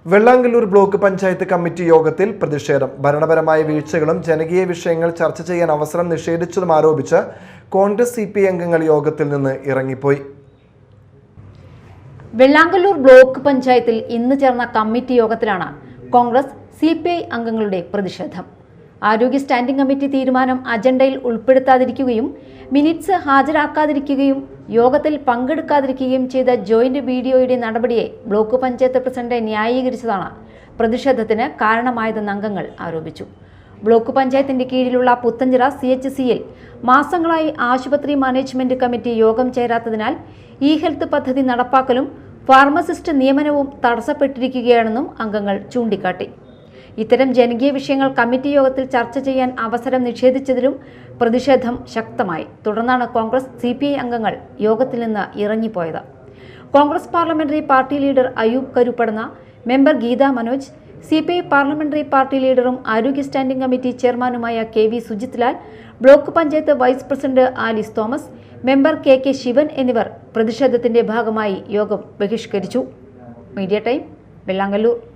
Vellangallur block panchayat committee യോഗത്തിൽ പ്രതിഷേധം. ഭരണപരമായ വീഴ്ചകളും ജനകീയ വിഷയങ്ങൾ ചർച്ച ചെയ്യാൻ അവസരം നിഷേധിച്ചതും ആരോപിച്ച് കോൺഗ്രസ് CPI അംഗങ്ങൾ യോഗത്തിൽ നിന്ന് ഇറങ്ങിപ്പോയി. വെള്ളാങ്കല്ലൂർ ബ്ലോക്ക് പഞ്ചായത്തിൽ ഇന്ന് ചേർന്ന കമ്മിറ്റി യോഗത്തിലാണ് കോൺഗ്രസ് CPI അംഗങ്ങളുടെ പ്രതിഷേധം. ആരോഗ്യ സ്റ്റാൻഡിംഗ് കമ്മിറ്റി തീരുമാനം അജണ്ടയിൽ ഉൾപ്പെടുത്താതിരിക്കുകയും മിനിറ്റ്സ് ഹാജരാക്കാതിരിക്കുകയും യോഗത്തിൽ പങ്കെടുക്കാതിരിക്കുകയും ചെയ്ത ജോയിന്റ് BDOയുടെ നടപടിയെ ബ്ലോക്ക് പഞ്ചായത്ത് പ്രസിഡന്റ് ന്യായീകരിച്ചതാണ് പ്രതിഷേധത്തിന് കാരണമായതെന്ന് അംഗങ്ങൾ ആരോപിച്ചു. ബ്ലോക്ക് പഞ്ചായത്തിന്റെ കീഴിലുള്ള പുത്തഞ്ചിറ CHCയിൽ മാസങ്ങളായി ആശുപത്രി മാനേജ്മെന്റ് കമ്മിറ്റി യോഗം ചേരാത്തതിനാൽ ഇ-ഹെൽത്ത് പദ്ധതി നടപ്പാക്കലും ഫാർമസിസ്റ്റ് നിയമനവും തടസ്സപ്പെട്ടിരിക്കുകയാണെന്നും അംഗങ്ങൾ ചൂണ്ടിക്കാട്ടി. ഇത്തരം ജനകീയ വിഷയങ്ങൾ കമ്മിറ്റി യോഗത്തിൽ ചർച്ച ചെയ്യാൻ അവസരം നിഷേധിച്ചതിലും പ്രതിഷേധം ശക്തമായി. തുടർന്നാണ് കോൺഗ്രസ് CPI അംഗങ്ങൾ യോഗത്തിൽ നിന്ന് ഇറങ്ങിപ്പോയത്. Congress parliamentary party leader Ayub Karuppadanna, member Geetha Manoj, CPI parliamentary party ലീഡറും ആരോഗ്യ സ്റ്റാൻഡിംഗ് കമ്മിറ്റി ചെയർമാനുമായ KV Sujith Lal, block panchayat vice president Alice Thomas, member KK Sivan എന്നിവർ പ്രതിഷേധത്തിന്റെ ഭാഗമായി യോഗം ബഹിഷ്കരിച്ചു. Media time, Vellangallur.